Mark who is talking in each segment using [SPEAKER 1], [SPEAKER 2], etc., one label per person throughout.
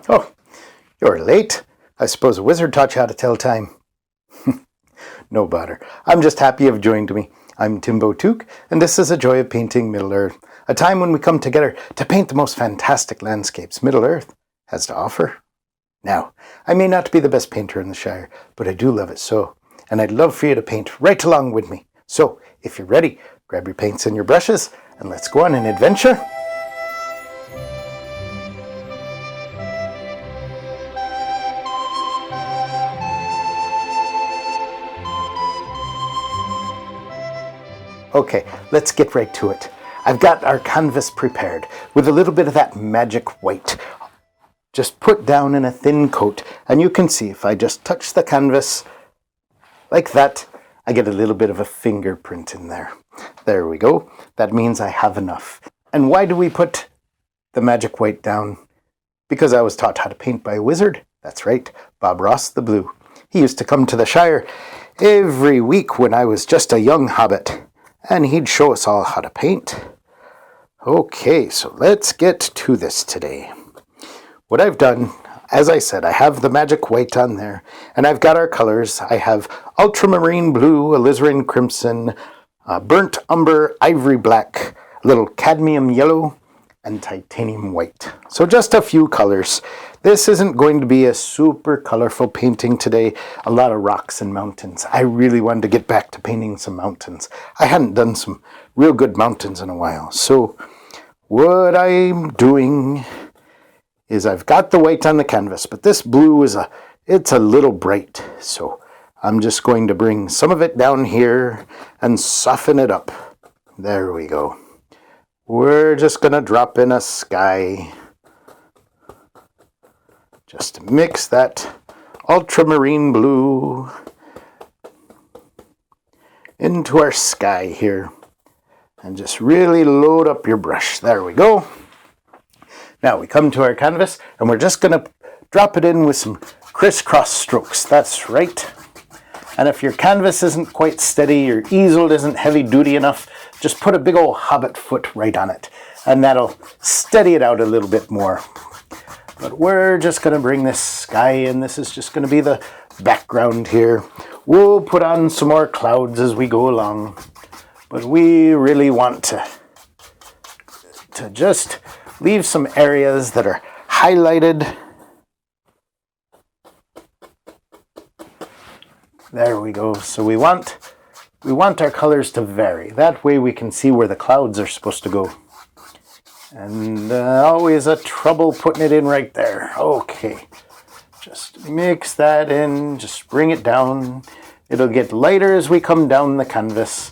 [SPEAKER 1] Oh, you're late. I suppose a wizard taught you how to tell time. No bother. I'm just happy you've joined me. I'm Timbo Took, and this is a joy of painting Middle-earth, a time when we come together to paint the most fantastic landscapes Middle-earth has to offer. Now, I may not be the best painter in the Shire, but I do love it so, and I'd love for you to paint right along with me. So, if you're ready, grab your paints and your brushes, and let's go on an adventure. Okay, let's get right to it. I've got our canvas prepared with a little bit of that magic white just put down in a thin coat, and you can see if I just touch the canvas like that, I get a little bit of a fingerprint in there. There we go. That means I have enough. And why do we put the magic white down? Because I was taught how to paint by a wizard. That's right, Bob Ross the Blue. He used to come to the Shire every week when I was just a young hobbit, and he'd show us all how to paint. Okay, so let's get to this today. What I've done, as I said, I have the magic white on there, and I've got our colors. I have ultramarine blue, alizarin crimson, burnt umber, ivory black, a little cadmium yellow, and titanium white. So just a few colors. This isn't going to be a super colorful painting today. A lot of rocks and mountains. I really wanted to get back to painting some mountains. I hadn't done some real good mountains in a while. So what I'm doing is I've got the white on the canvas, but this blue it's a little bright. So I'm just going to bring some of it down here and soften it up. There we go. We're just going to drop in a sky. Just mix that ultramarine blue into our sky here. And just really load up your brush. There we go. Now we come to our canvas and we're just going to drop it in with some crisscross strokes. That's right. And if your canvas isn't quite steady, your easel isn't heavy duty enough, just put a big old hobbit foot right on it. And that'll steady it out a little bit more. But we're just going to bring this sky in. This is just going to be the background here. We'll put on some more clouds as we go along. But we really want to just leave some areas that are highlighted. There we go. So we want our colors to vary. That way we can see where the clouds are supposed to go. And always a trouble putting it in right there. Okay, just mix that in, just bring it down. It'll get lighter as we come down the canvas.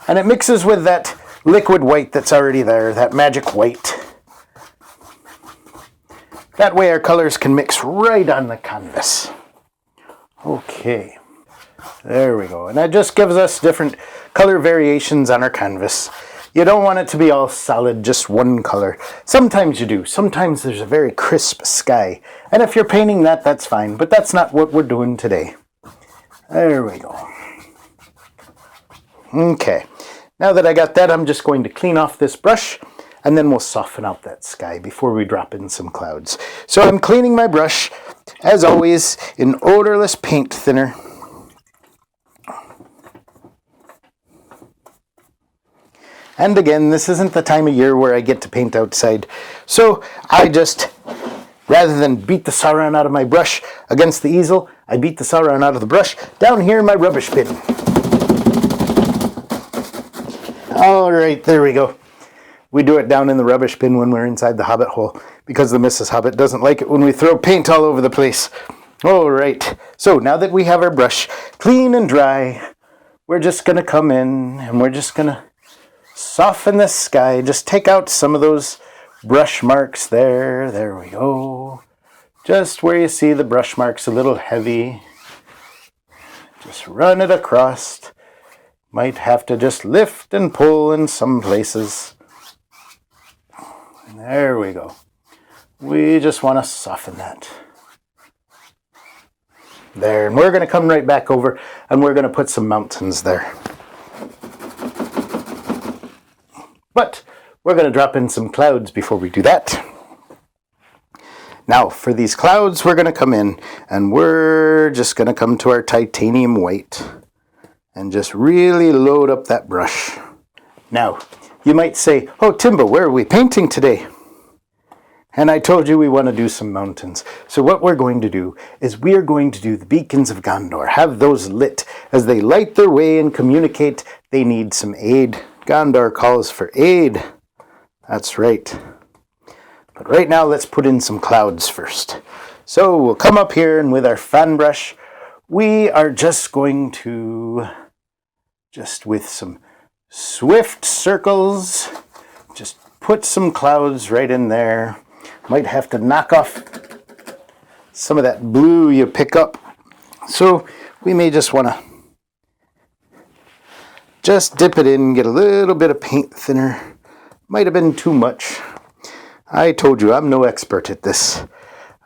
[SPEAKER 1] And it mixes with that liquid white that's already there, that magic white. That way our colors can mix right on the canvas. Okay, there we go. And that just gives us different color variations on our canvas. You don't want it to be all solid, just one color. Sometimes you do. Sometimes there's a very crisp sky. And if you're painting that, that's fine. But that's not what we're doing today. There we go. Okay. Now that I got that, I'm just going to clean off this brush. And then we'll soften out that sky before we drop in some clouds. So I'm cleaning my brush, as always, in odorless paint thinner. And again, this isn't the time of year where I get to paint outside. So I just, rather than beat the sauron out of my brush against the easel, I beat the sauron out of the brush down here in my rubbish bin. All right, there we go. We do it down in the rubbish bin when we're inside the hobbit hole because the Mrs. Hobbit doesn't like it when we throw paint all over the place. All right, so now that we have our brush clean and dry, we're just going to come in and we're just going to soften the sky. Just take out some of those brush marks there. There we go. Just where you see the brush marks a little heavy. Just run it across. Might have to just lift and pull in some places. And there we go. We just want to soften that. There. And we're going to come right back over and we're going to put some mountains there. But we're going to drop in some clouds before we do that. Now, for these clouds, we're going to come in, and we're just going to come to our titanium white and just really load up that brush. Now, you might say, oh, Timbo, where are we painting today? And I told you we want to do some mountains. So what we're going to do is we are going to do the beacons of Gondor, have those lit. As they light their way and communicate, they need some aid. Gondor calls for aid. That's right. But right now, let's put in some clouds first. So we'll come up here, and with our fan brush, we are just going to, just with some swift circles, just put some clouds right in there. Might have to knock off some of that blue you pick up. So we may just want to just dip it in, get a little bit of paint thinner. Might have been too much. I told you I'm no expert at this.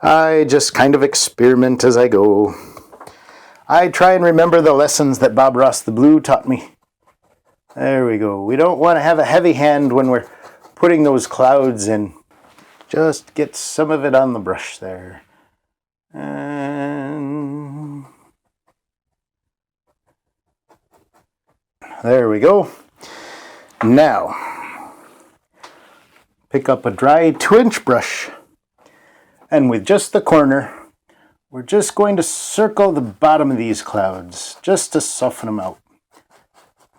[SPEAKER 1] I just kind of experiment as I go. I try and remember the lessons that Bob Ross the Blue taught me. There we go. We don't want to have a heavy hand when we're putting those clouds in. Just get some of it on the brush there. And there we go. Now, pick up a dry 2-inch brush, and with just the corner, we're just going to circle the bottom of these clouds, just to soften them out.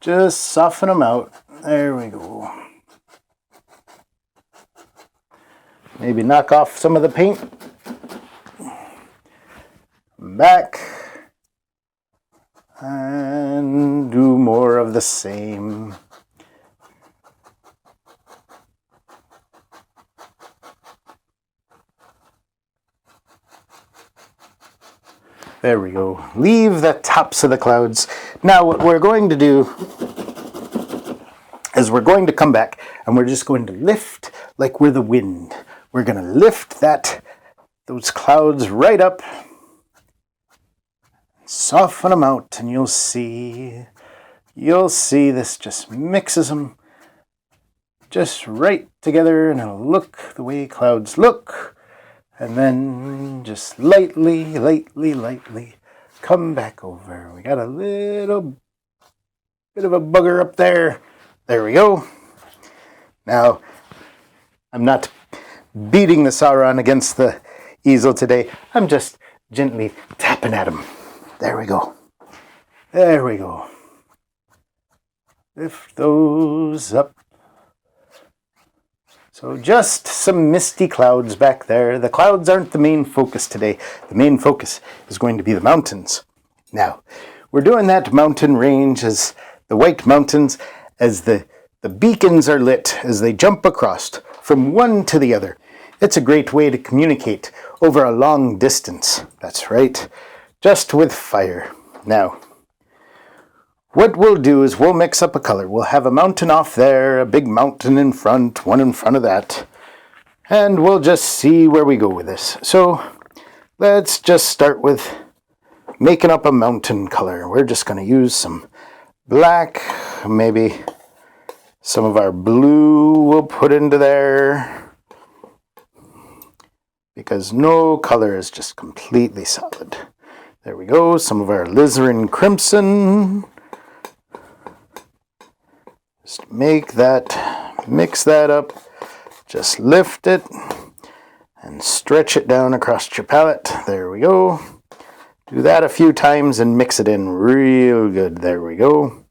[SPEAKER 1] Just soften them out. There we go. Maybe knock off some of the paint. Back. And do more of the same. There we go. Leave the tops of the clouds. Now what we're going to do is we're going to come back, and we're just going to lift like we're the wind. We're going to lift those clouds right up, soften them out, and you'll see this just mixes them just right together, and it'll look the way clouds look. And then just lightly come back over. We got a little bit of a bugger up there. There we go. Now, I'm not beating the Sauron against the easel today. I'm just gently tapping at him. There we go. There we go. Lift those up. So just some misty clouds back there. The clouds aren't the main focus today. The main focus is going to be the mountains. Now, we're doing that mountain range as the White Mountains, as the beacons are lit, as they jump across from one to the other. It's a great way to communicate over a long distance. That's right, just with fire. Now, what we'll do is we'll mix up a color. We'll have a mountain off there, a big mountain in front, one in front of that, and we'll just see where we go with this. So let's just start with making up a mountain color. We're just going to use some black, maybe some of our blue we'll put into there, because no color is just completely solid. There we go. Some of our alizarin crimson. Just mix that up. Just lift it and stretch it down across your palette. There we go. Do that a few times and mix it in real good. There we go.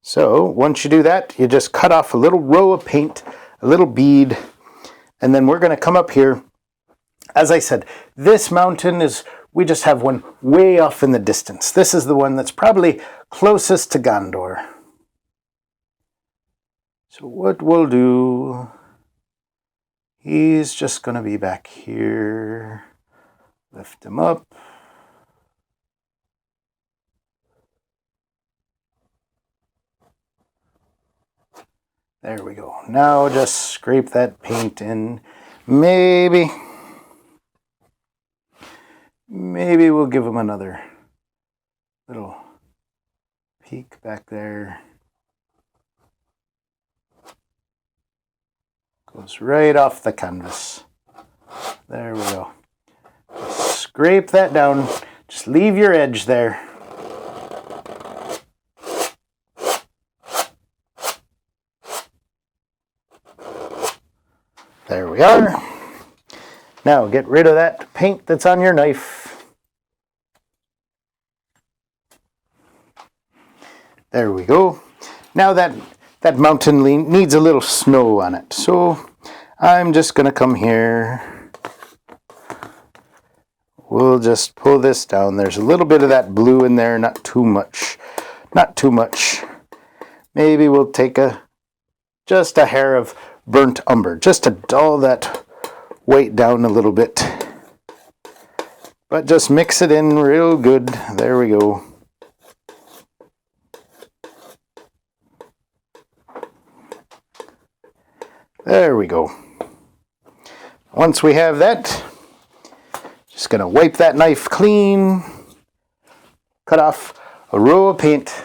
[SPEAKER 1] So once you do that, you just cut off a little row of paint, a little bead, and then we're going to come up here. As I said, this mountain we just have one way off in the distance. This is the one that's probably closest to Gondor. So what we'll do, he's just going to be back here. Lift him up. There we go. Now just scrape that paint in. Maybe we'll give him another little peek back there. Goes right off the canvas. There we go. Scrape that down. Just leave your edge there. There we are. Now get rid of that paint that's on your knife. There we go. Now that mountain needs a little snow on it. So I'm just going to come here. We'll just pull this down. There's a little bit of that blue in there, not too much. Not too much. Maybe we'll take just a hair of burnt umber, just to dull that white down a little bit. But just mix it in real good. There we go. There we go. Once we have that, just going to wipe that knife clean, cut off a row of paint,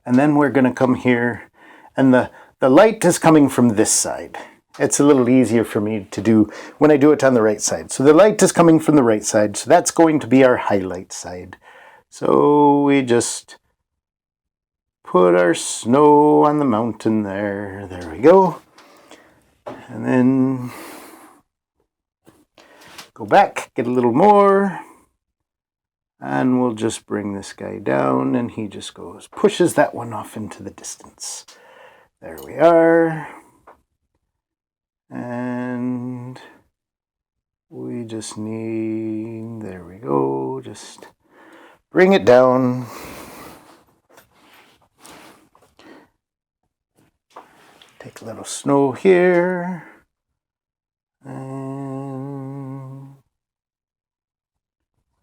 [SPEAKER 1] and then we're going to come here, and the light is coming from this side. It's a little easier for me to do when I do it on the right side. So the light is coming from the right side, so that's going to be our highlight side. So we just put our snow on the mountain there. There we go. And then go back, get a little more, and we'll just bring this guy down, and he just pushes that one off into the distance. There we are. And we just need, there we go, just bring it down. Take a little snow here. And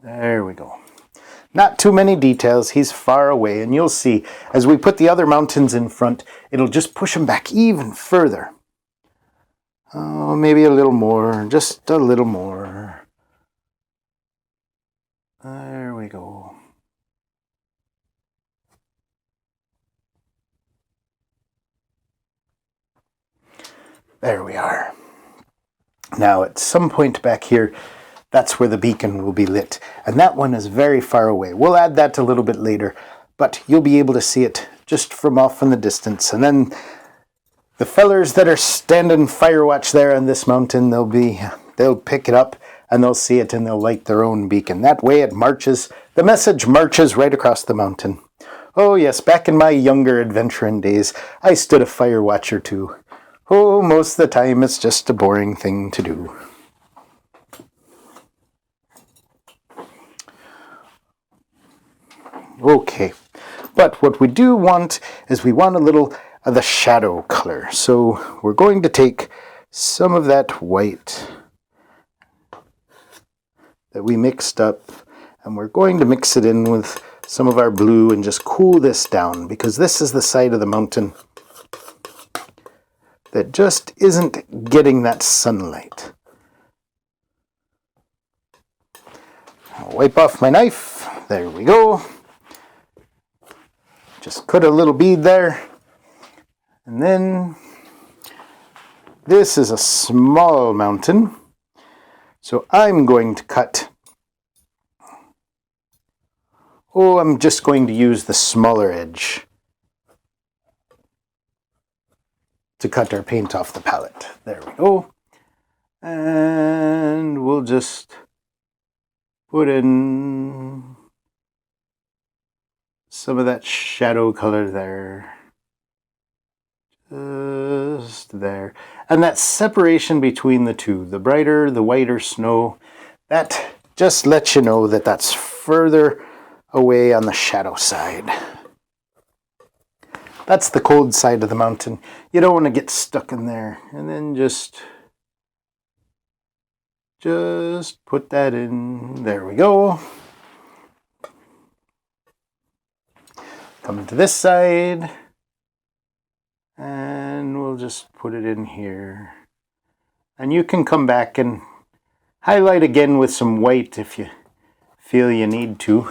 [SPEAKER 1] there we go. Not too many details. He's far away, and you'll see as we put the other mountains in front, it'll just push him back even further. Oh, maybe a little more, just a little more. There we go. There we are. Now at some point back here, that's where the beacon will be lit. And that one is very far away. We'll add that a little bit later, but you'll be able to see it just from off in the distance. And then the fellers that are standing fire watch there on this mountain, they'll pick it up and they'll see it and they'll light their own beacon. That way it marches, the message marches right across the mountain. Oh yes, back in my younger adventuring days, I stood a fire watcher too. Oh, most of the time it's just a boring thing to do. Okay, but what we do want is we want a little of the shadow color. So we're going to take some of that white that we mixed up, and we're going to mix it in with some of our blue and just cool this down, because this is the side of the mountain that just isn't getting that sunlight. I'll wipe off my knife. There we go. Just cut a little bead there. And then this is a small mountain. So I'm going to cut. Oh, I'm just going to use the smaller edge to cut our paint off the palette. There we go. And we'll just put in some of that shadow color there. Just there. And that separation between the two, the brighter, the whiter snow, that just lets you know that that's further away on the shadow side. That's the cold side of the mountain. You don't want to get stuck in there. And then just put that in. There we go. Come to this side. And we'll just put it in here. And you can come back and highlight again with some white if you feel you need to.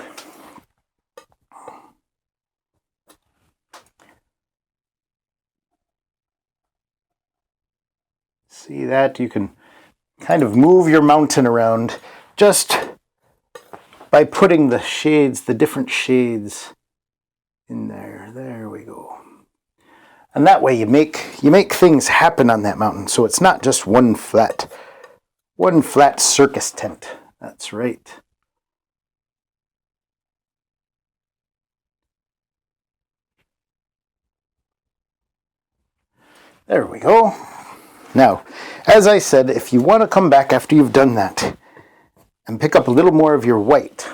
[SPEAKER 1] See that? You can kind of move your mountain around just by putting the shades, the different shades in there. There we go. And that way you make things happen on that mountain. So it's not just one flat circus tent. That's right. There we go. Now, as I said, if you want to come back after you've done that and pick up a little more of your white,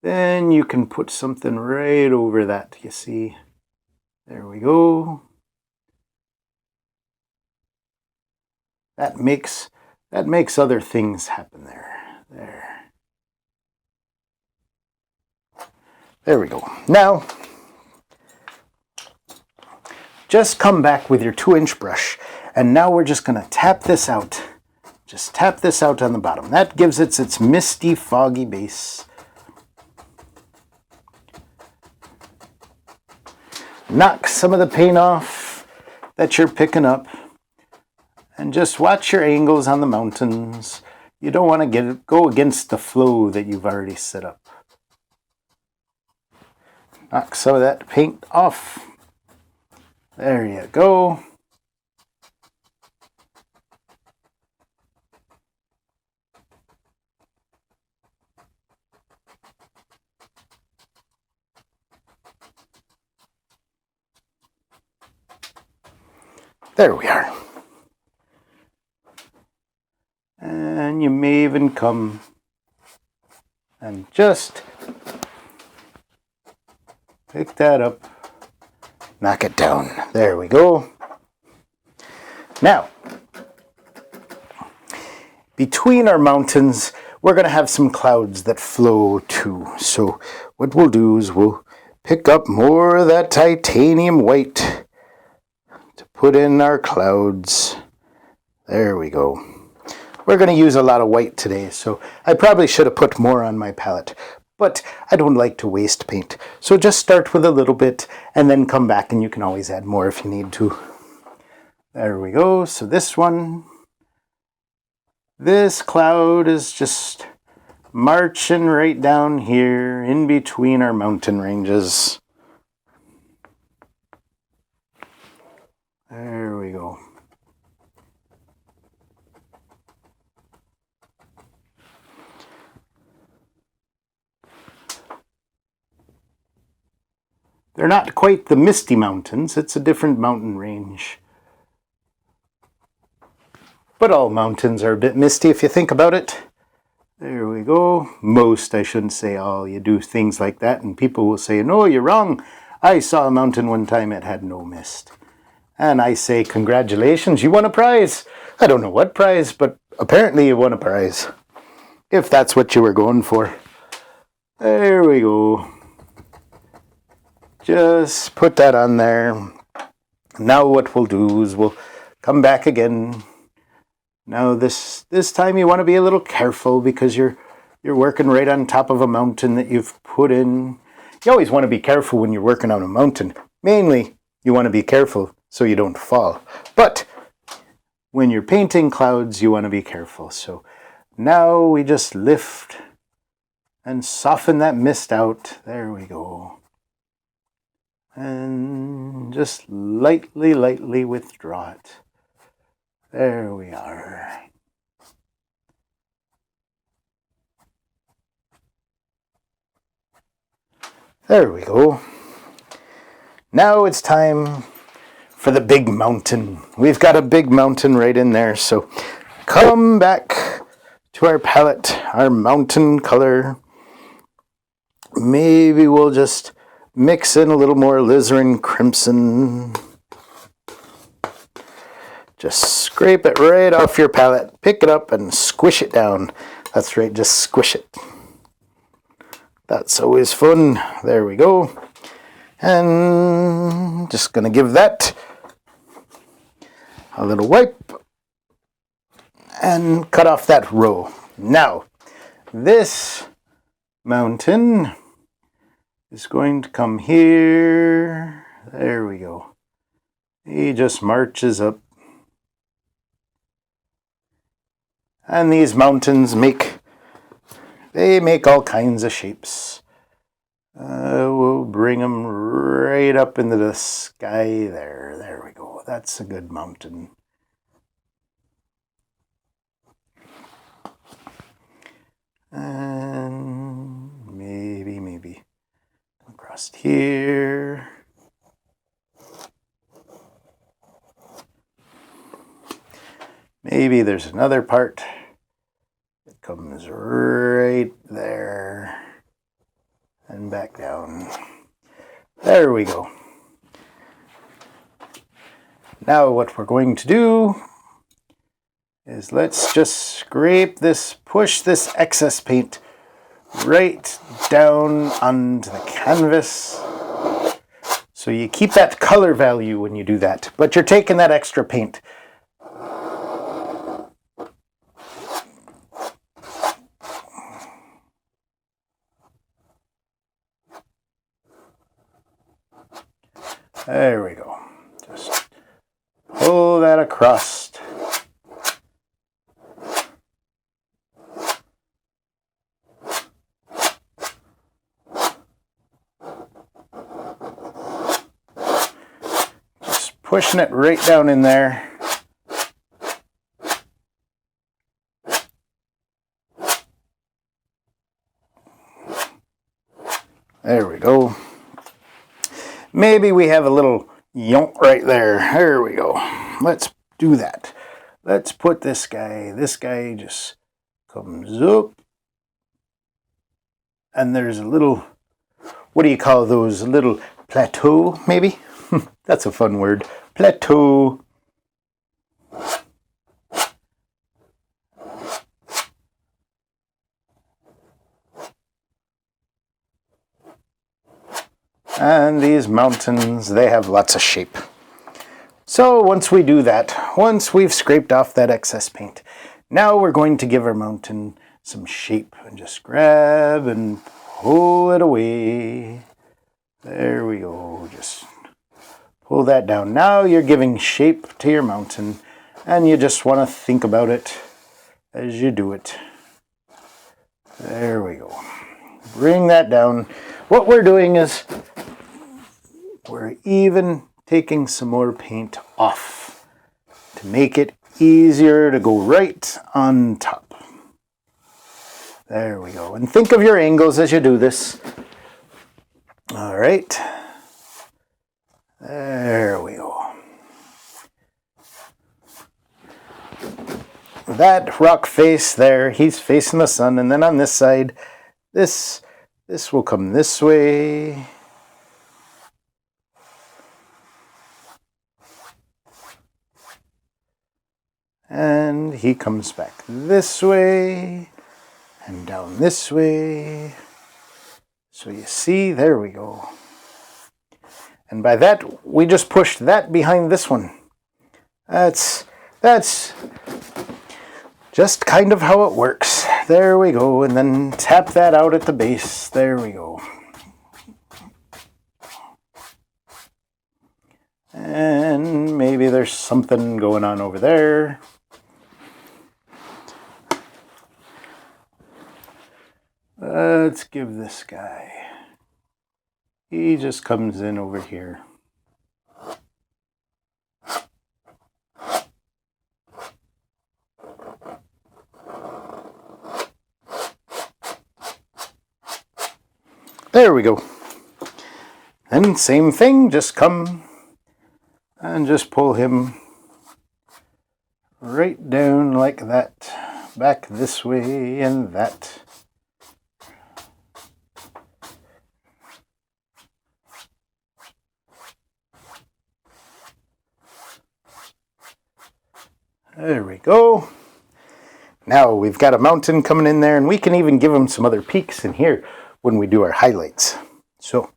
[SPEAKER 1] then you can put something right over that, you see. There we go. That makes other things happen there. There we go. Now, just come back with your 2-inch brush, and now we're just going to tap this out. Just tap this out on the bottom. That gives it its misty, foggy base. Knock some of the paint off that you're picking up, and just watch your angles on the mountains. You don't want to go against the flow that you've already set up. Knock some of that paint off. There you go. There we are. And you may even come and just pick that up, knock it down. There we go. Now, between our mountains, we're going to have some clouds that flow too. So what we'll do is we'll pick up more of that titanium white to put in our clouds. There we go. We're going to use a lot of white today, so I probably should have put more on my palette, but I don't like to waste paint. So just start with a little bit and then come back, and you can always add more if you need to. There we go. So this cloud is just marching right down here in between our mountain ranges. There we go. They're not quite the Misty Mountains. It's a different mountain range. But all mountains are a bit misty if you think about it. There we go. Most, I shouldn't say all. You do things like that and people will say, no, you're wrong. I saw a mountain one time, it had no mist. And I say, congratulations, you won a prize. I don't know what prize, but apparently you won a prize. If that's what you were going for. There we go. Just put that on there. Now what we'll do is we'll come back again. Now this time you want to be a little careful because you're working right on top of a mountain that you've put in. You always want to be careful when you're working on a mountain. Mainly, you want to be careful so you don't fall. But when you're painting clouds, you want to be careful. So now we just lift and soften that mist out. There we go. And just lightly withdraw it. There we are. There we go. Now it's time for the big mountain. We've got a big mountain right in there, so come back to our palette, our mountain color. Maybe we'll just mix in a little more alizarin crimson. Just scrape it right off your palette, pick it up and squish it down. That's right, just squish it. That's always fun. There we go. And just gonna give that a little wipe and cut off that row. Now, this mountain is going to come here. There we go. He just marches up. And these mountains make all kinds of shapes. We'll bring them right up into the sky there. There we go. That's a good mountain. And maybe across here. Maybe there's another part that comes right there and back down. There we go. Now what we're going to do is let's just scrape this, push this excess paint right down onto the canvas. So you keep that color value when you do that, but you're taking that extra paint. There we go. Just pull that across. Just pushing it right down in there. There we go. Maybe we have a little yonk right there. There we go. Let's do that. Let's put this guy just comes up. And there's a little, what do you call those? A little plateau, maybe? That's a fun word. Plateau. And these mountains, they have lots of shape. So once we do that, once we've scraped off that excess paint, now we're going to give our mountain some shape and just grab and pull it away. There we go. Just pull that down. Now you're giving shape to your mountain, and you just want to think about it as you do it. There we go. Bring that down. What we're doing is we're even taking some more paint off to make it easier to go right on top. There we go. And think of your angles as you do this. All right. There we go. That rock face there, he's facing the sun. And then on this side, this will come this way. And he comes back this way and down this way. So you see, there we go. And by that, we just pushed that behind this one. That's just kind of how it works. There we go. And then tap that out at the base. There we go. And maybe there's something going on over there. Let's give this guy, he just comes in over here. There we go. And same thing, just come and just pull him right down like that, back this way and that. There we go. Now we've got a mountain coming in there, and we can even give him some other peaks in here when we do our highlights. So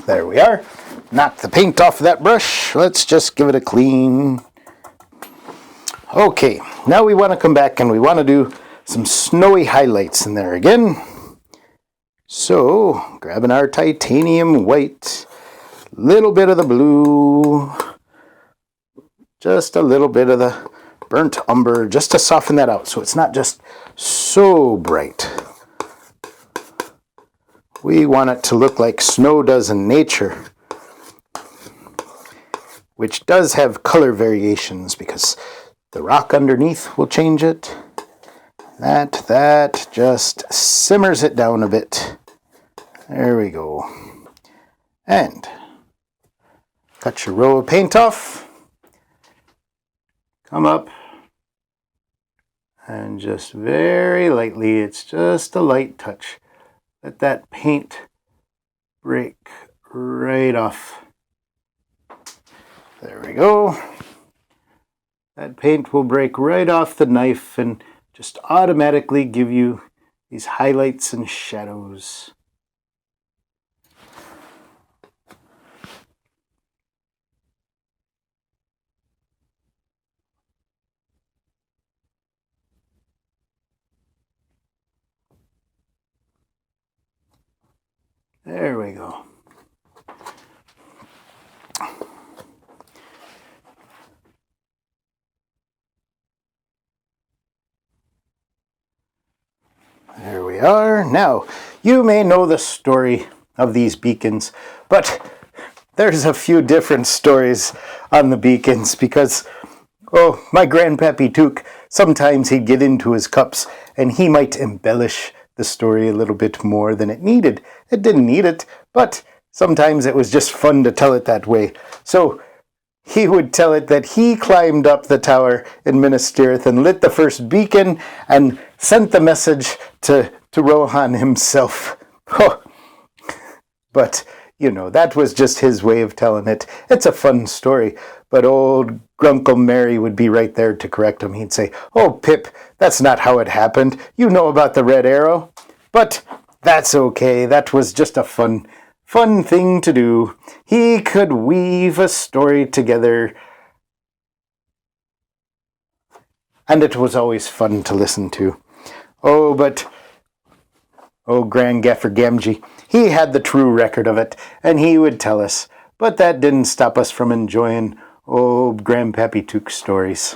[SPEAKER 1] there we are. Knock the paint off that brush. Let's just give it a clean. Okay, now we want to come back and we want to do some snowy highlights in there again. So grabbing our titanium white, little bit of the blue, just a little bit of the burnt umber just to soften that out so it's not just so bright. We want it to look like snow does in nature, which does have color variations because the rock underneath will change it. That just simmers it down a bit. There we go. And cut your row of paint off. Come up and just very lightly, it's just a light touch. Let that paint break right off. There we go. That paint will break right off the knife and just automatically give you these highlights and shadows. There we go. There we are. Now, you may know the story of these beacons, but there's a few different stories on the beacons because, oh, my grandpappy Took, sometimes he'd get into his cups and he might embellish the story a little bit more than it needed. It didn't need it, but sometimes it was just fun to tell it that way. So he would tell it that he climbed up the tower in Minas Tirith and lit the first beacon and sent the message to Rohan himself. Oh. But, you know, that was just his way of telling it. It's a fun story. But old Grunkle Mary would be right there to correct him. He'd say, "Oh, Pip, that's not how it happened. You know about the red arrow." But that's okay. That was just a fun thing to do. He could weave a story together. And it was always fun to listen to. Oh, Grand Gaffer Gamgee, he had the true record of it, and he would tell us. But that didn't stop us from enjoying old Grandpappy Took's stories.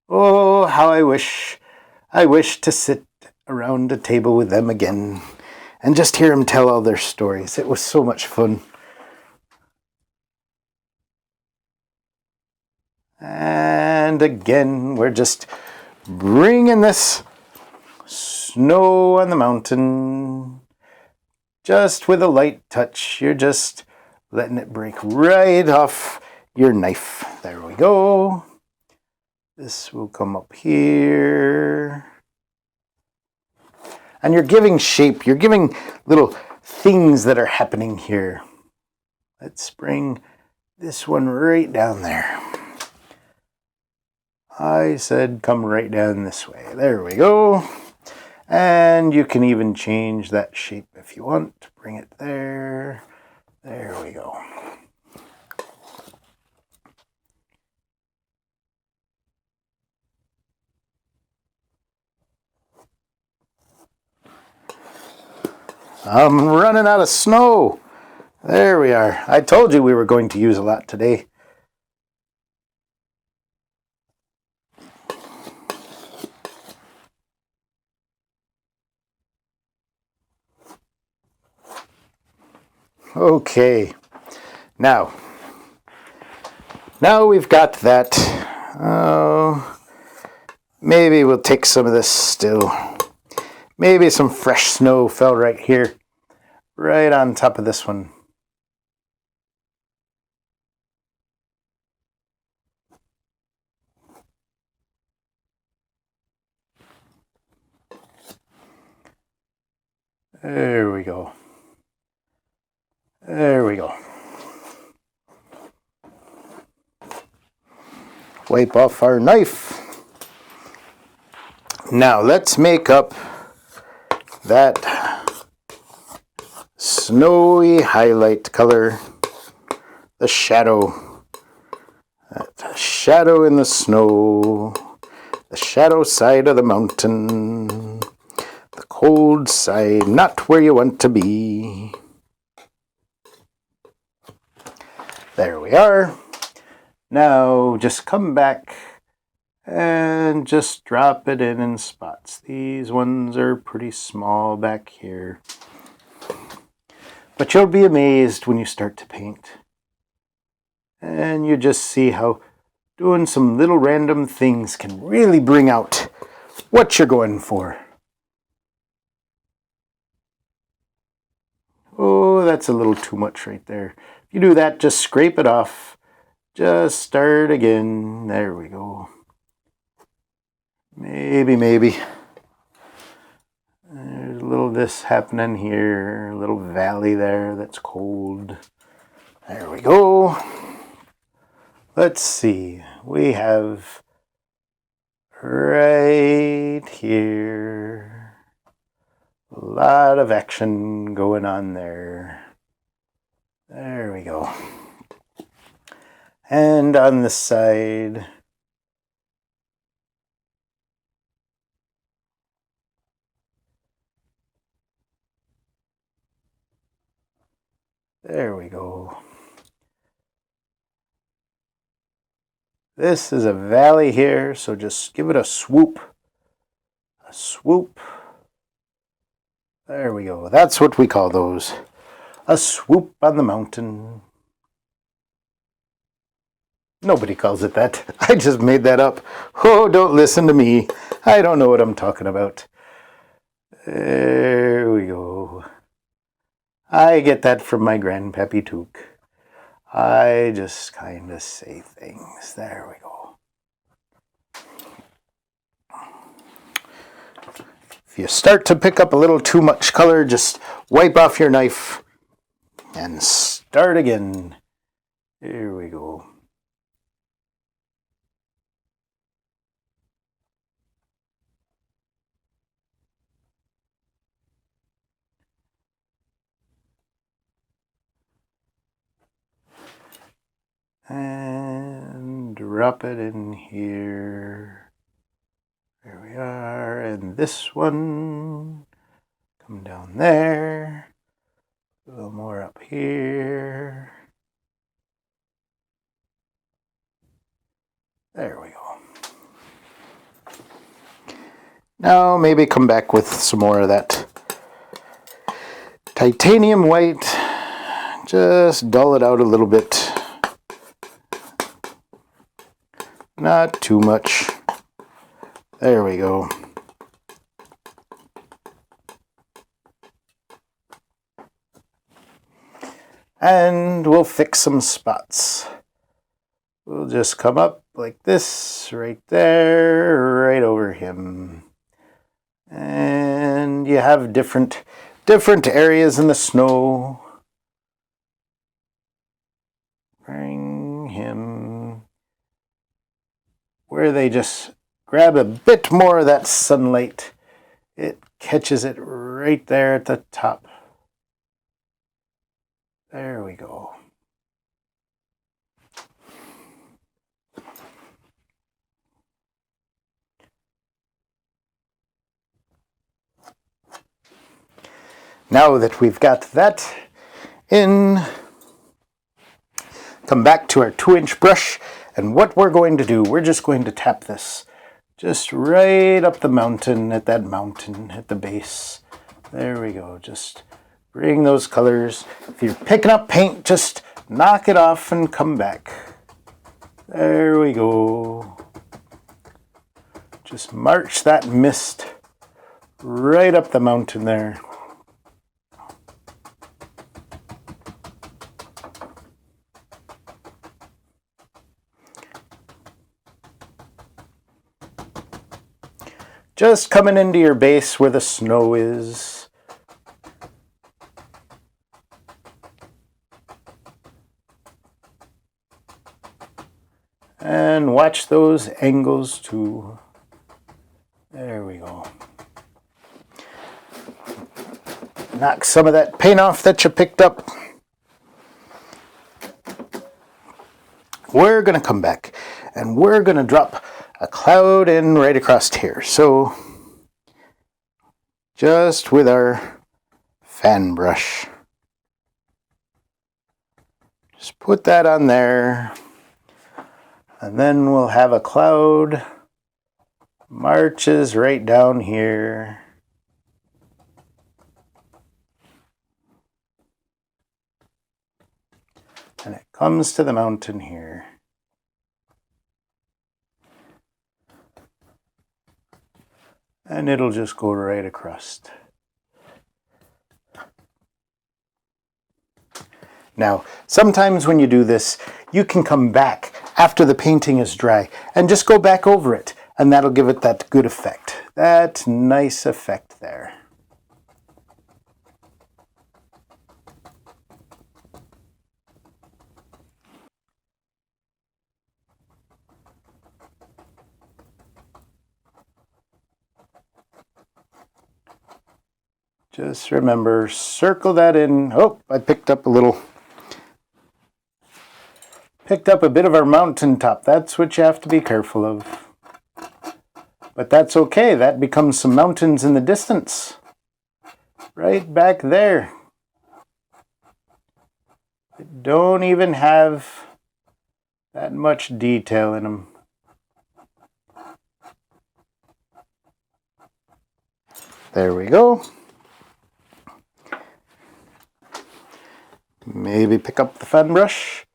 [SPEAKER 1] Oh, how I wish to sit around a table with them again and just hear them tell all their stories. It was so much fun. And again, we're just bringing this snow on the mountain just with a light touch. You're just letting it break right off your knife. There we go. This will come up here. And you're giving shape. You're giving little things that are happening here. Let's bring this one right down there. I said come right down this way. There we go. And you can even change that shape if you want. Bring it there. There we go. I'm running out of snow. There we are. I told you we were going to use a lot today. Okay. Now we've got that. Oh, maybe we'll take some of this still. Maybe some fresh snow fell right here, right on top of this one. There we go. There we go. Wipe off our knife. Now let's make up that snowy highlight color, the shadow. That shadow in the snow, the shadow side of the mountain, the cold side, not where you want to be. There we are. Now just come back and just drop it in spots. These ones are pretty small back here. But you'll be amazed when you start to paint. And you just see how doing some little random things can really bring out what you're going for. Oh, that's a little too much right there. If you do that, just scrape it off. Just start again. There we go. Maybe. There's a little of this happening here. A little valley there that's cold. There we go. Let's see. We have right here a lot of action going on there. There we go. And on this side, there we go. This is a valley here, so just give it a swoop. A swoop. There we go. That's what we call those. A swoop on the mountain. Nobody calls it that. I just made that up. Oh, don't listen to me. I don't know what I'm talking about. There we go. I get that from my Grandpappy Took. I just kind of say things. There we go. If you start to pick up a little too much color, just wipe off your knife and start again. Here we go. And drop it in here. There we are. And this one, come down there. A little more up here. There we go. Now maybe come back with some more of that titanium white. Just dull it out a little bit. Not too much. There we go. And we'll fix some spots. We'll just come up like this, right there, right over him. And you have different areas in the snow. Bring him where they just grab a bit more of that sunlight. It catches it right there at the top. There we go. Now that we've got that in, come back to our 2-inch brush, and what we're going to do, we're just going to tap this just right up the mountain, at the base. There we go. Just bring those colors. If you're picking up paint, just knock it off and come back. There we go. Just march that mist right up the mountain there. Just coming into your base where the snow is. And watch those angles too. There we go. Knock some of that paint off that you picked up. We're going to come back and we're going to drop a cloud in right across here. So just with our fan brush, Just put that on there. And then we'll have a cloud marches right down here. And it comes to the mountain here. And it'll just go right across. Now, sometimes when you do this, you can come back after the painting is dry and just go back over it, and that'll give it that good effect, that nice effect there. Just remember, circle that in. Oh, I picked up a bit of our mountaintop. That's what you have to be careful of. But that's okay. That becomes some mountains in the distance. Right back there. They don't even have that much detail in them. There we go. Maybe pick up the fan brush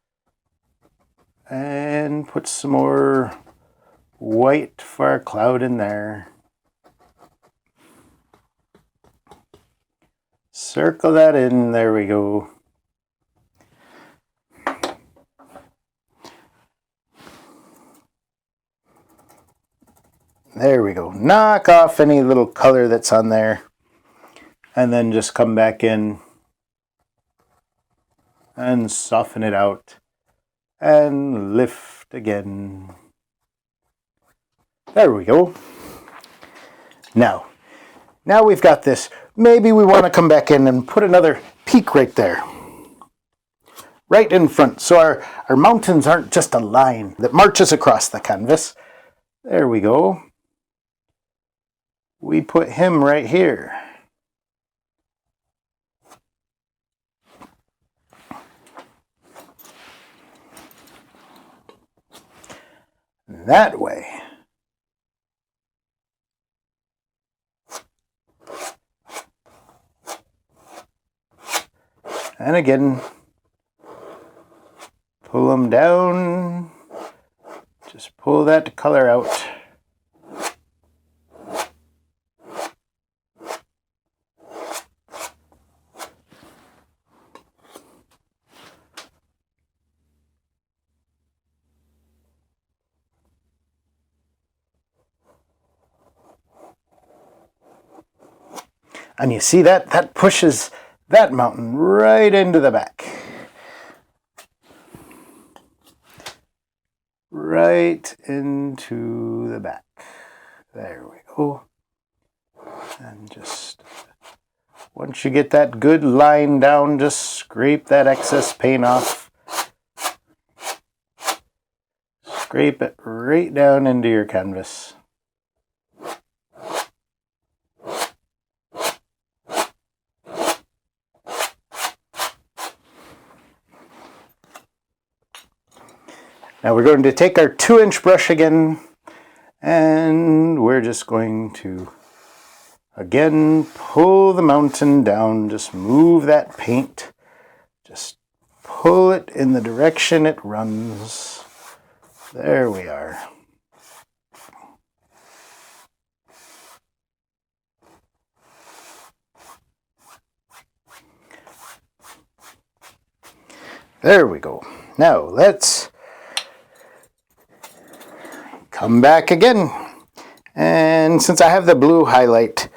[SPEAKER 1] and put some more white for our cloud in there. Circle that in, there we go. There we go. Knock off any little color that's on there and then just come back in and soften it out and lift again. There we go. Now we've got this. Maybe we want to come back in and put another peak right there. Right in front. So our mountains aren't just a line that marches across the canvas. There we go. We put him right here. That way. And again, pull them down. Just pull that color out. And you see that pushes that mountain right into the back. Right into the back. There we go. And just, once you get that good line down, just scrape that excess paint off. Scrape it right down into your canvas. Now we're going to take our 2-inch brush again, and we're just going to, again, pull the mountain down. Just move that paint. Just pull it in the direction it runs. There we are. There we go. Now let's come back again. And since I have the blue highlight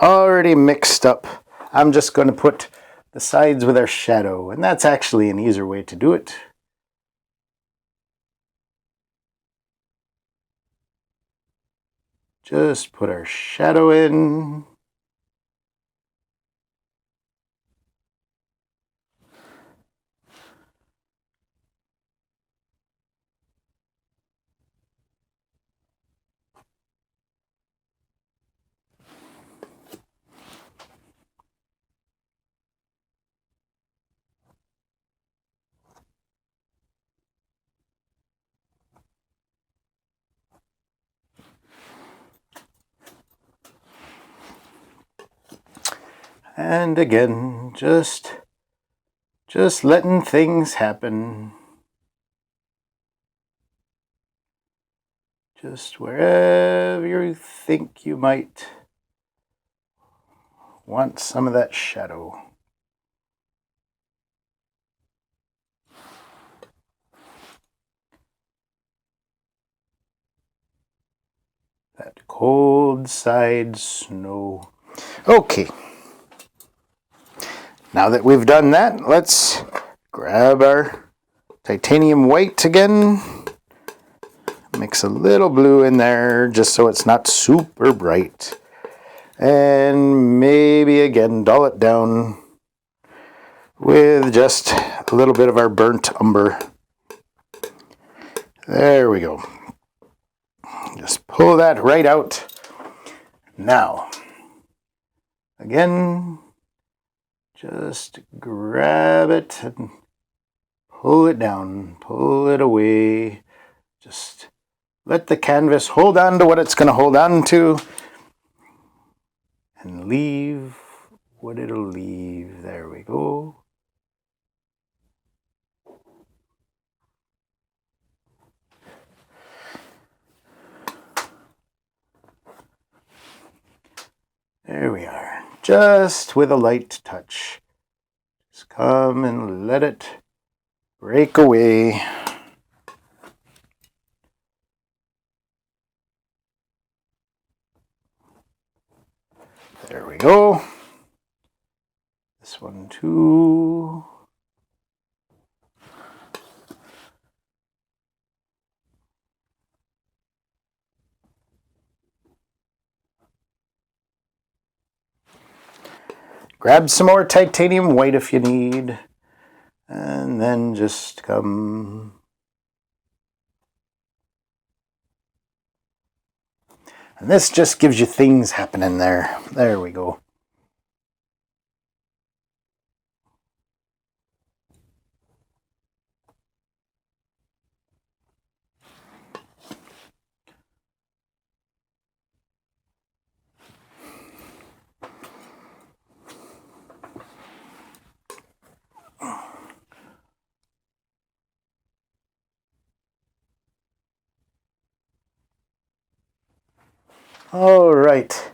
[SPEAKER 1] already mixed up, I'm just going to put the sides with our shadow. And that's actually an easier way to do it. Just put our shadow in. And again, just letting things happen. Just wherever you think you might want some of that shadow. That cold side snow. Okay. Now that we've done that, let's grab our titanium white again. Mix a little blue in there just so it's not super bright. And maybe again dull it down with just a little bit of our burnt umber. There we go. Just pull that right out. Now, again, just grab it and pull it down, pull it away. Just let the canvas hold on to what it's going to hold on to and leave what it'll leave. There we go. There we are. Just with a light touch. Just come and let it break away. There we go. This one too. Grab some more titanium white if you need. And then just come. And this just gives you things happening there. There we go. All right,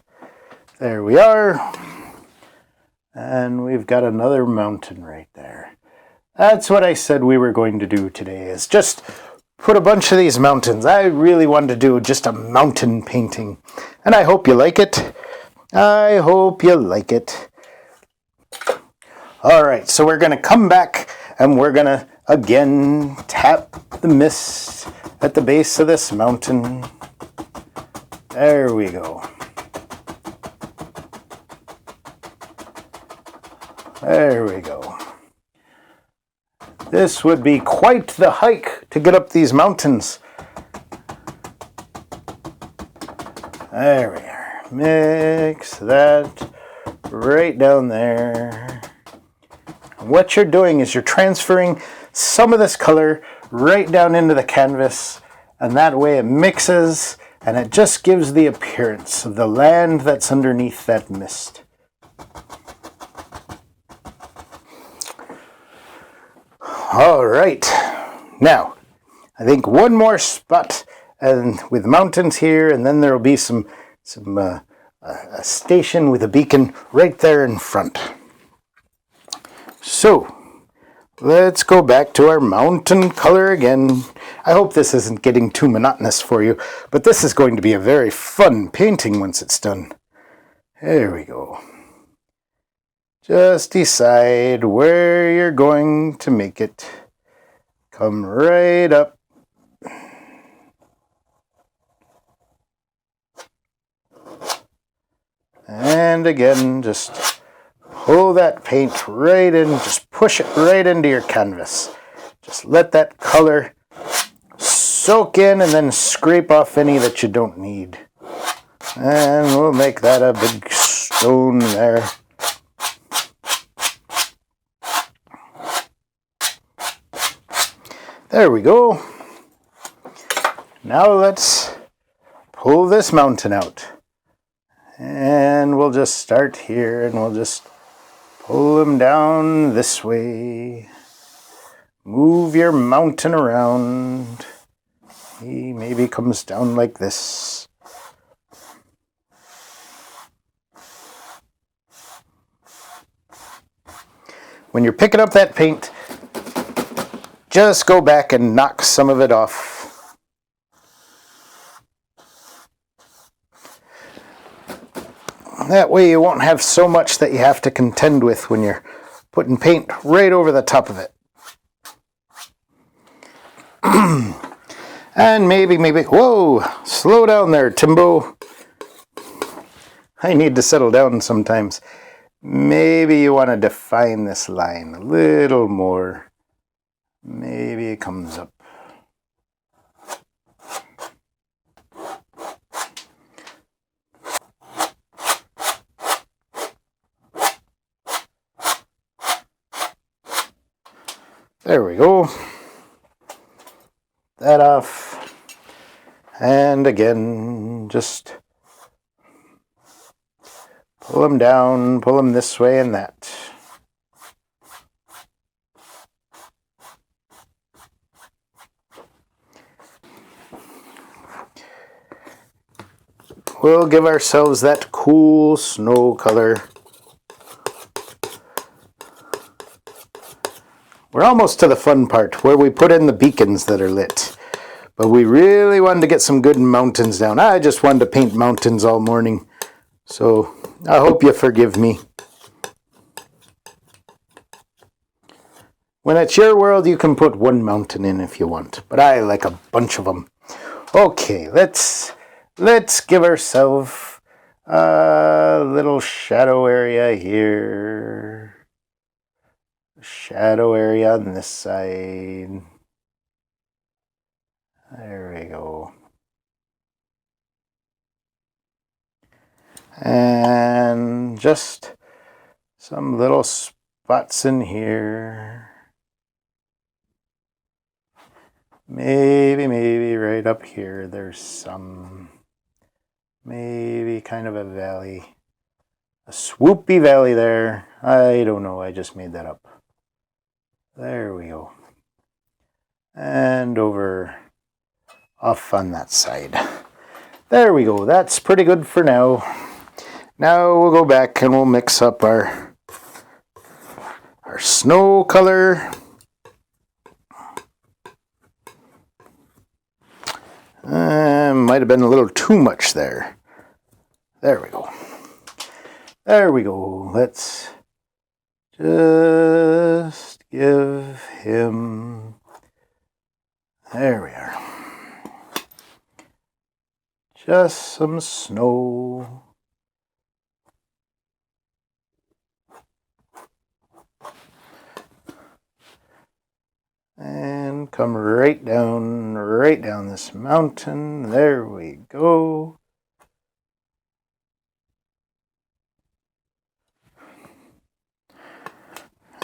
[SPEAKER 1] there we are. And we've got another mountain right there. That's what I said we were going to do today, is just put a bunch of these mountains. I really wanted to do just a mountain painting. And I hope you like it. I hope you like it. All right, so we're going to come back and we're going to again tap the mist at the base of this mountain. There we go. There we go. This would be quite the hike to get up these mountains. There we are. Mix that right down there. What you're doing is you're transferring some of this color right down into the canvas, and that way it mixes and it just gives the appearance of the land that's underneath that mist. All right, now I think one more spot and with mountains here, and then there will be a station with a beacon right there in front. So let's go back to our mountain color again. I hope this isn't getting too monotonous for you, but this is going to be a very fun painting once it's done. There we go. Just decide where you're going to make it. Come right up. And again, just pull that paint right in, just push it right into your canvas. Just let that color soak in and then scrape off any that you don't need. And we'll make that a big stone there. There we go. Now let's pull this mountain out. And we'll just start here and we'll just Pull them down this way. Move your mountain around. He maybe comes down like this. When you're picking up that paint, just go back and knock some of it off. That way you won't have so much that you have to contend with when you're putting paint right over the top of it. And maybe, whoa, slow down there, Timbo. I need to settle down sometimes. Maybe you want to define this line a little more. Maybe it comes up. There we go. That off. And again, just pull them down, pull them this way and that. We'll give ourselves that cool snow color. We're almost to the fun part where we put in the beacons that are lit. But we really wanted to get some good mountains down. I just wanted to paint mountains all morning. So I hope you forgive me. When it's your world, you can put one mountain in if you want. But I like a bunch of them. Okay, let's give ourselves a little shadow area here. Shadow area on this side. There we go. And just some little spots in here. Maybe right up here there's some. Maybe kind of a valley. A swoopy valley there. I don't know, I just made that up. There we go. And over off on that side. There we go. That's pretty good for now. Now we'll go back and we'll mix up our snow color. Might have been a little too much there. There we go. There we go. Let's just give him... There we are. Just some snow. And come right down this mountain. There we go.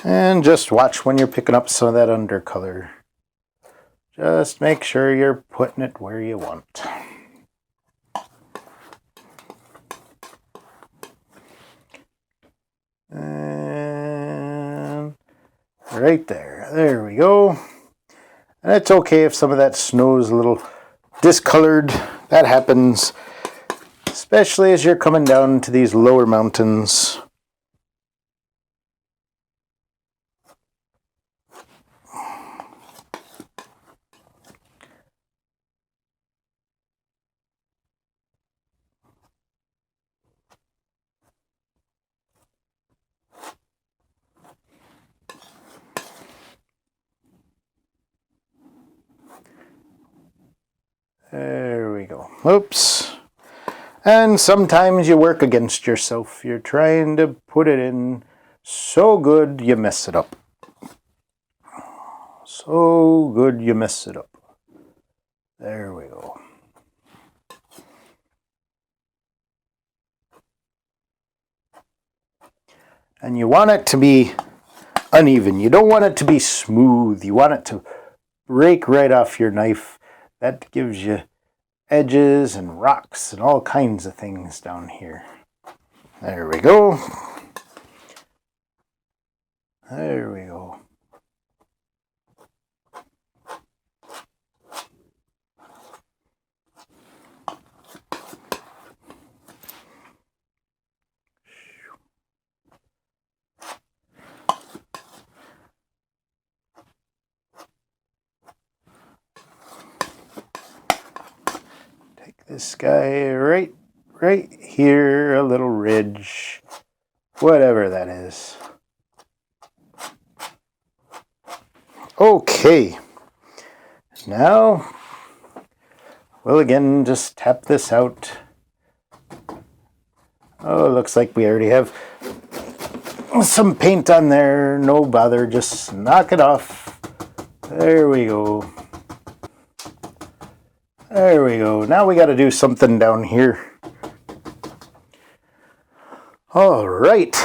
[SPEAKER 1] And just watch when you're picking up some of that undercolor. Just make sure you're putting it where you want. And right there. There we go. And it's okay if some of that snow is a little discolored. That happens, especially as you're coming down to these lower mountains. There we go. Oops. And sometimes you work against yourself. You're trying to put it in so good you mess it up. So good you mess it up. There we go. And you want it to be uneven. You don't want it to be smooth. You want it to break right off your knife. That gives you edges and rocks and all kinds of things down here. There we go. There we go. Take this guy right here, a little ridge, whatever that is. Okay, now we'll again just tap this out. Oh, looks like we already have some paint on there. No bother, just knock it off. There we go. There we go. Now we got to do something down here. All right.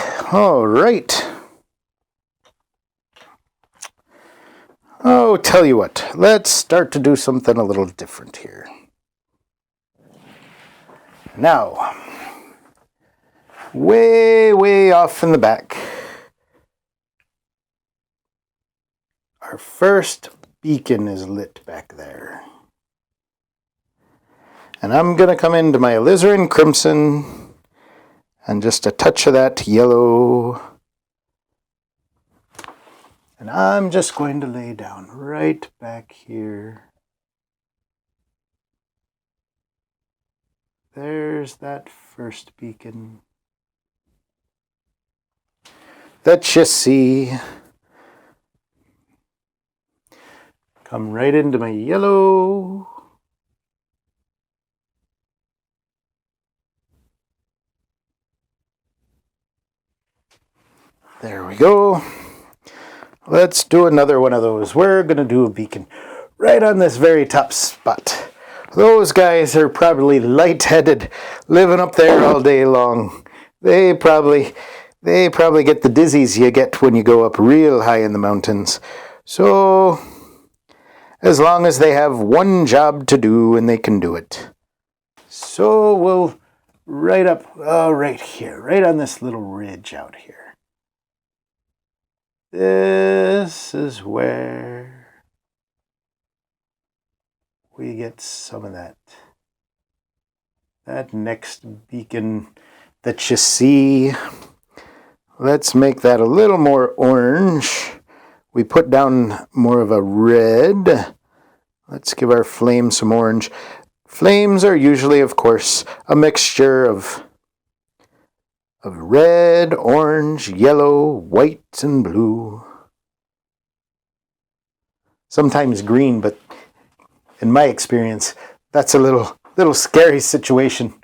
[SPEAKER 1] Oh, tell you what, let's start to do something a little different here. Now, way off in the back, our first beacon is lit back there. And I'm going to come into my alizarin crimson and just a touch of that yellow. And I'm just going to lay down right back here. There's that first beacon that you see. Come right into my yellow. There we go. Let's do another one of those. We're going to do a beacon right on this very top spot. Those guys are probably lightheaded, living up there all day long. They probably get the dizzies you get when you go up real high in the mountains. So, as long as they have one job to do and they can do it. So we'll right here, right on this little ridge out here. This is where we get some of that next beacon that you see. Let's make that a little more orange. We put down more of a red. Let's give our flame some orange. Flames are usually, of course, a mixture of red, orange, yellow, white, and blue. Sometimes green, but in my experience, that's a little scary situation.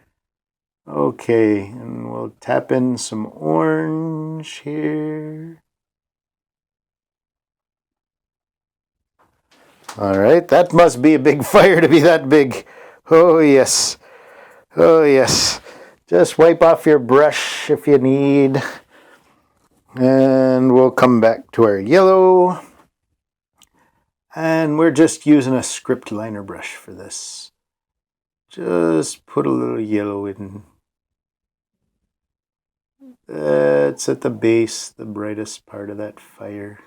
[SPEAKER 1] Okay, and we'll tap in some orange here. All right, that must be a big fire to be that big. Oh, yes. Just wipe off your brush if you need. And we'll come back to our yellow. And we're just using a script liner brush for this. Just put a little yellow in. That's at the base, the brightest part of that fire.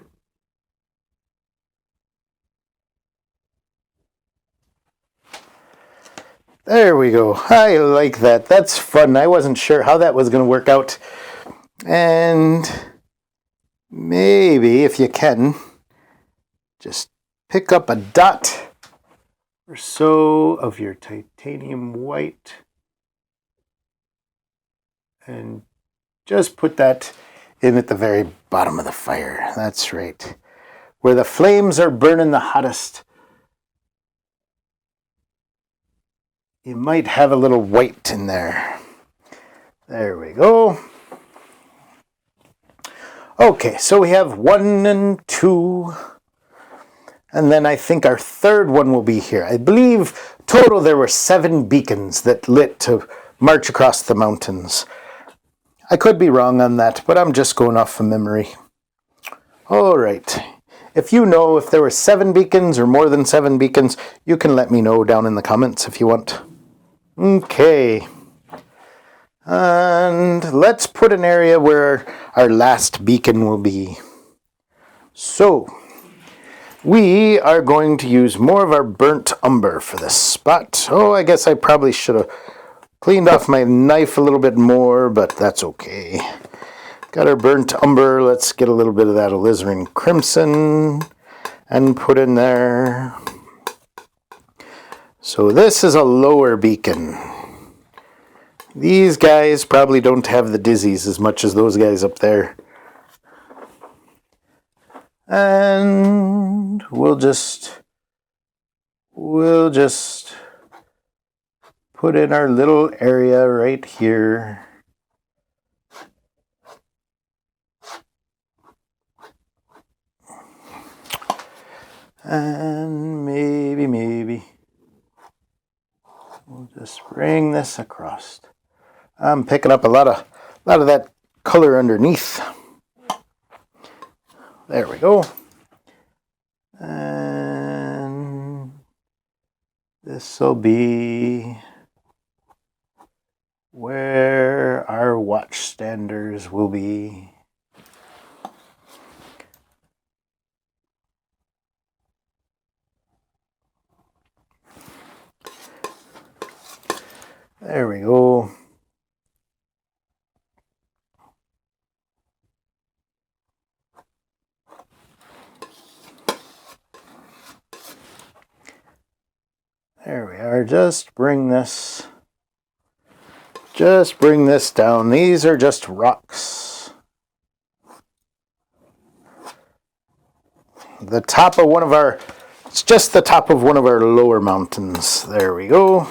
[SPEAKER 1] There we go. I like that. That's fun. I wasn't sure how that was going to work out. And maybe, if you can, just pick up a dot or so of your titanium white and just put that in at the very bottom of the fire. That's right. Where the flames are burning the hottest. You might have a little white in there. There we go. Okay, so we have 1 and 2. And then I think our third one will be here. I believe total there were 7 beacons that lit to march across the mountains. I could be wrong on that, but I'm just going off from memory. All right. If you know if there were 7 beacons or more than 7 beacons, you can let me know down in the comments if you want. Okay. And let's put an area where our last beacon will be. So, we are going to use more of our burnt umber for this spot. Oh, I guess I probably should have cleaned off my knife a little bit more, but that's okay. Got our burnt umber. Let's get a little bit of that alizarin crimson and put in there. So this is a lower beacon. These guys probably don't have the dizzies as much as those guys up there. And we'll just put in our little area right here. And maybe we'll just bring this across. I'm picking up a lot of that color underneath. There we go. And this will be where our watchstanders will be. There we go. There we are. Just bring this down. These are just rocks. It's just the top of one of our lower mountains. There we go.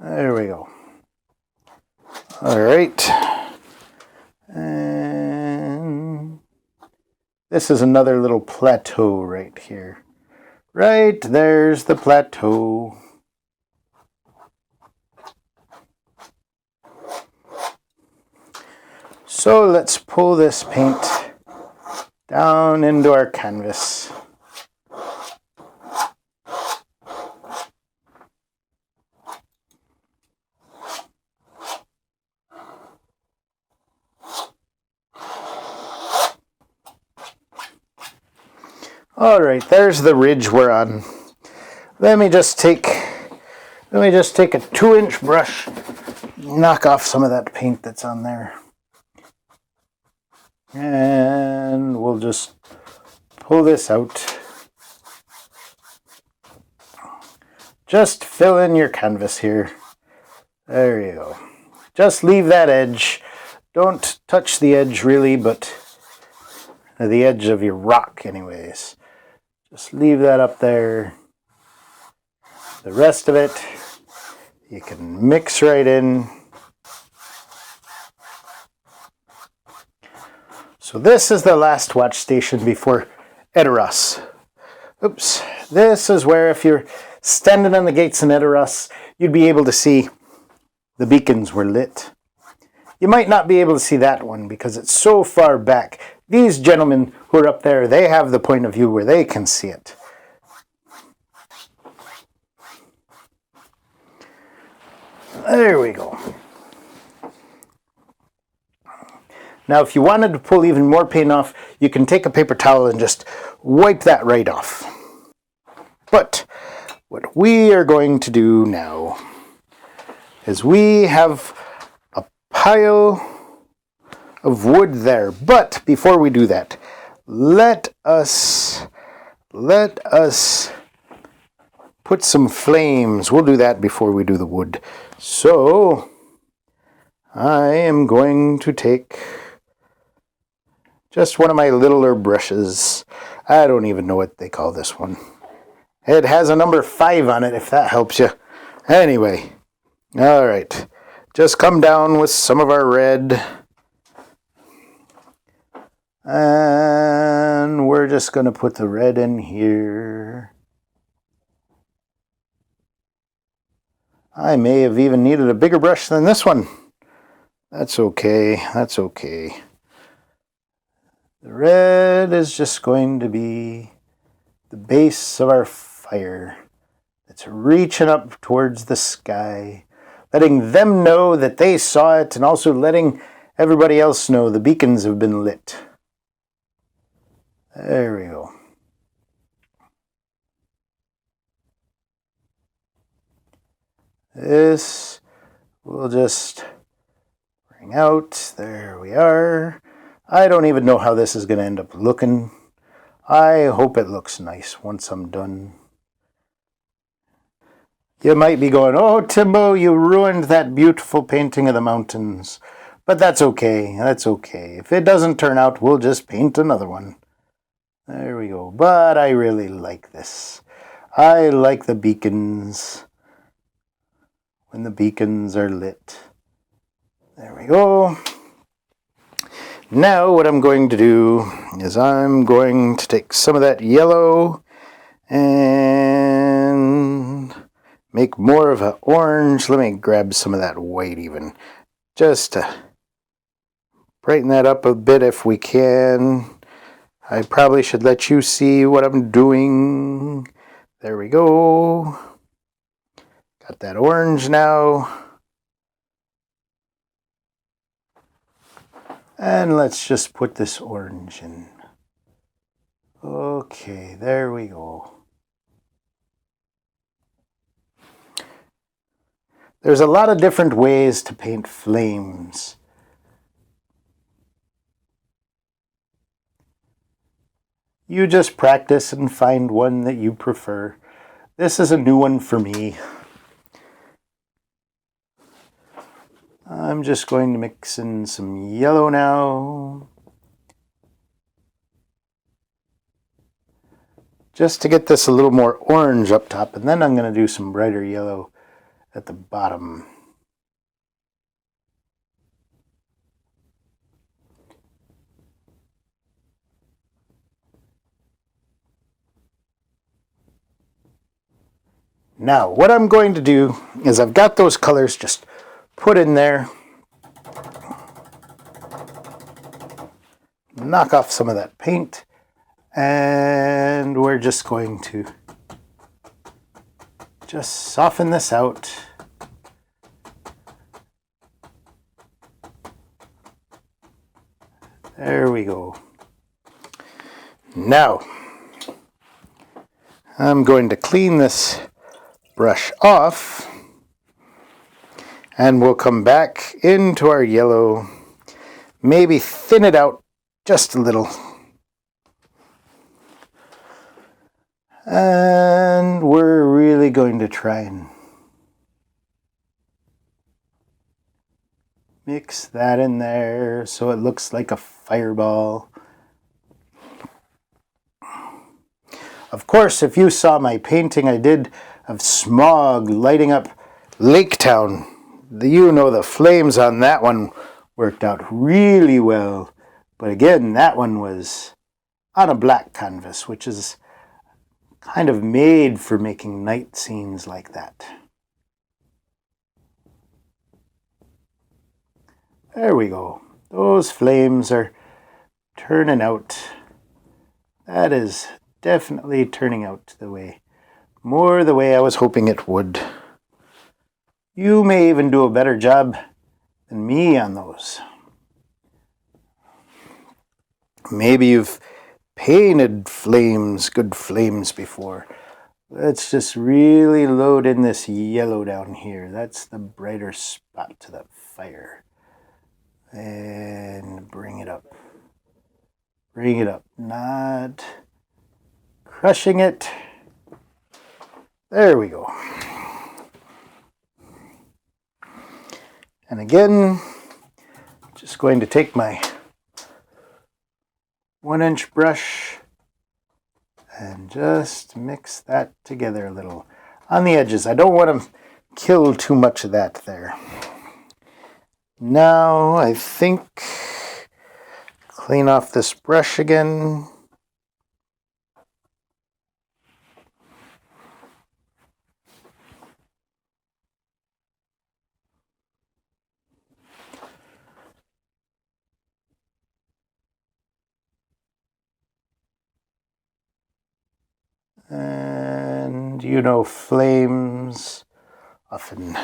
[SPEAKER 1] There we go. All right. And this is another little plateau right here. Right there's the plateau. So let's pull this paint down into our canvas. All right, there's the ridge we're on. Let me just take a 2-inch brush, knock off some of that paint that's on there. And we'll just pull this out. Just fill in your canvas here. There you go. Just leave that edge. Don't touch the edge really, but the edge of your rock anyways. Just leave that up there. The rest of it, you can mix right in. So this is the last watch station before Edoras. Oops. This is where if you're standing on the gates in Edoras, you'd be able to see the beacons were lit. You might not be able to see that one because it's so far back. These gentlemen who are up there, they have the point of view where they can see it. There we go. Now, if you wanted to pull even more paint off, you can take a paper towel and just wipe that right off. But what we are going to do now is we have a pile of wood there. But before we do that, let us put some flames. We'll do that before we do the wood. So I am going to take just one of my littler brushes. I don't even know what they call this one. It has a number 5 on it, if that helps you. Anyway, all right. Just come down with some of our red. And we're just going to put the red in here. I may have even needed a bigger brush than this one. That's okay. That's okay. The red is just going to be the base of our fire. It's reaching up towards the sky, letting them know that they saw it, and also letting everybody else know the beacons have been lit. There we go. This we'll just bring out. There we are. I don't even know how this is going to end up looking. I hope it looks nice once I'm done. You might be going, oh, Timbo, you ruined that beautiful painting of the mountains. But that's okay. That's okay. If it doesn't turn out, we'll just paint another one. There we go. But I really like this. I like the beacons. When the beacons are lit. There we go. Now what I'm going to do is I'm going to take some of that yellow and make more of an orange. Let me grab some of that white even, just to brighten that up a bit if we can. I probably should let you see what I'm doing. There we go. Got that orange now. And let's just put this orange in. Okay, there we go. There's a lot of different ways to paint flames. You just practice and find one that you prefer. This is a new one for me. I'm just going to mix in some yellow now. Just to get this a little more orange up top, and then I'm going to do some brighter yellow at the bottom. Now, what I'm going to do is I've got those colors just put in there. Knock off some of that paint. And we're just going to just soften this out. There we go. Now, I'm going to clean this brush off, and we'll come back into our yellow, maybe thin it out just a little. And we're really going to try and mix that in there so it looks like a fireball. Of course, if you saw my painting I did of smog lighting up Lake Town, you know the flames on that one worked out really well. But again, that one was on a black canvas, which is kind of made for making night scenes like that. There we go. Those flames are turning out. That is definitely turning out more the way I was hoping it would. You may even do a better job than me on those. Maybe you've painted flames, good flames before. Let's just really load in this yellow down here. That's the brighter spot to that fire. And bring it up. Bring it up. Not crushing it. There we go. And again, just going to take my 1-inch brush and just mix that together a little on the edges. I don't want to kill too much of that there. Now I think clean off this brush again. And And you know, flames often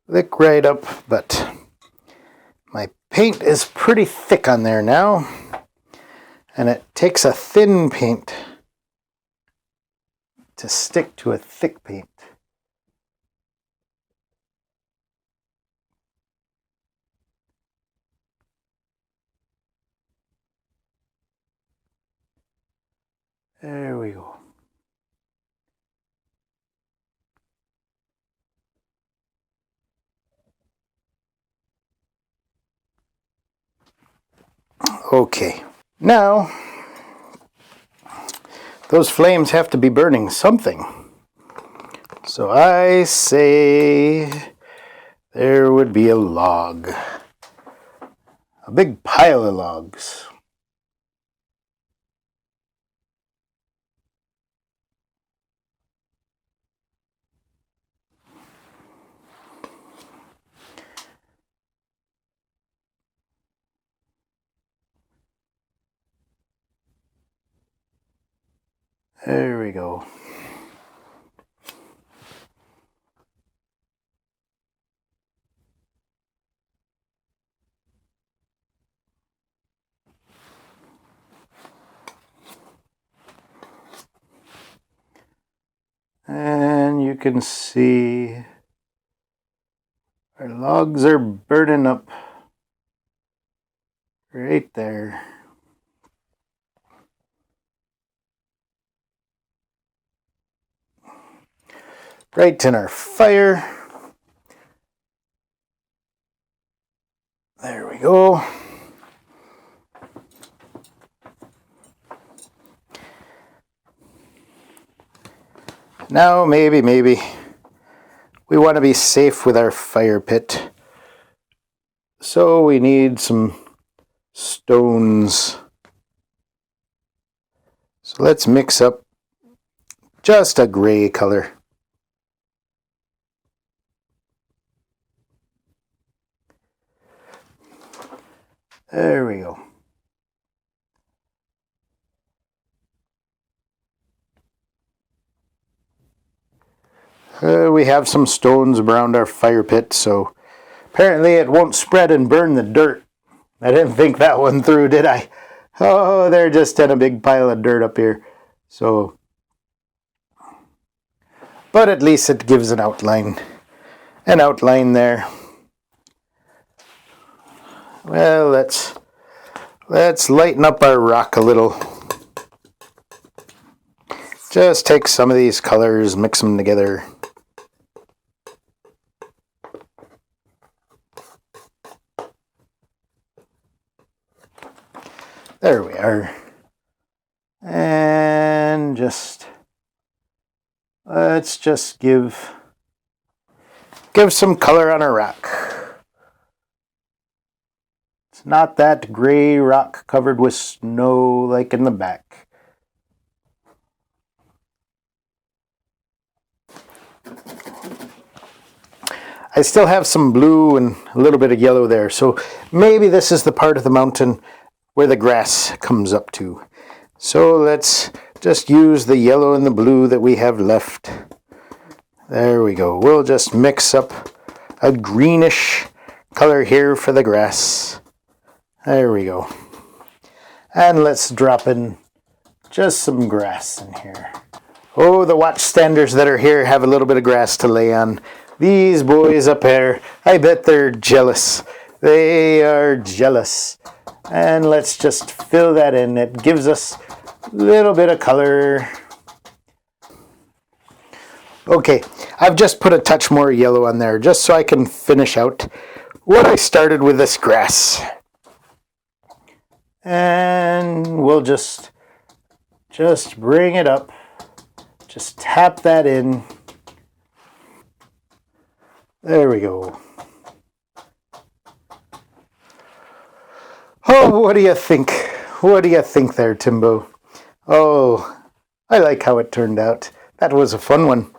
[SPEAKER 1] lick right up, but my paint is pretty thick on there now, and it takes a thin paint to stick to a thick paint. There we go. Okay, now those flames have to be burning something. So I say there would be a log. A big pile of logs. There we go. And you can see our logs are burning up right there. Right in our fire. There we go. Now maybe we want to be safe with our fire pit. So we need some stones. So let's mix up just a gray color. There we go. We have some stones around our fire pit, so apparently it won't spread and burn the dirt. I didn't think that one through, did I? Oh, they're just in a big pile of dirt up here. So, but at least it gives an outline there. Well, let's lighten up our rock a little. Just take some of these colors, mix them together. There we are. And let's just give some color on our rock. It's not that gray rock covered with snow like in the back. I still have some blue and a little bit of yellow there, so maybe this is the part of the mountain where the grass comes up to. So let's just use the yellow and the blue that we have left. There we go. We'll just mix up a greenish color here for the grass. There we go. And let's drop in just some grass in here. Oh, the watchstanders that are here have a little bit of grass to lay on. These boys up there, I bet they're jealous. They are jealous. And let's just fill that in. It gives us a little bit of color. Okay, I've just put a touch more yellow on there just so I can finish out what I started with this grass. And we'll just bring it up. Just tap that in. There we go. Oh, what do you think? What do you think there, Timbo? Oh, I like how it turned out. That was a fun one.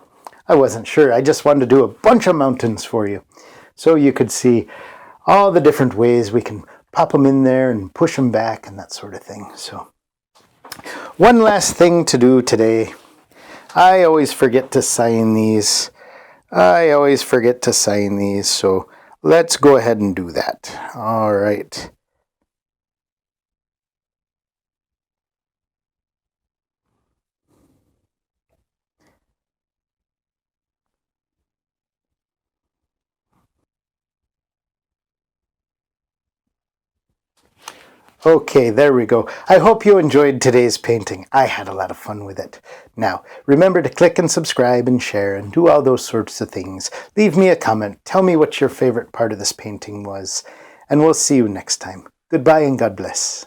[SPEAKER 1] I wasn't sure. I just wanted to do a bunch of mountains for you, so you could see all the different ways we can pop them in there and push them back and that sort of thing. So, one last thing to do today. I always forget to sign these. So let's go ahead and do that. All right. Okay, there we go. I hope you enjoyed today's painting. I had a lot of fun with it. Now, remember to click and subscribe and share and do all those sorts of things. Leave me a comment. Tell me what your favorite part of this painting was. And we'll see you next time. Goodbye and God bless.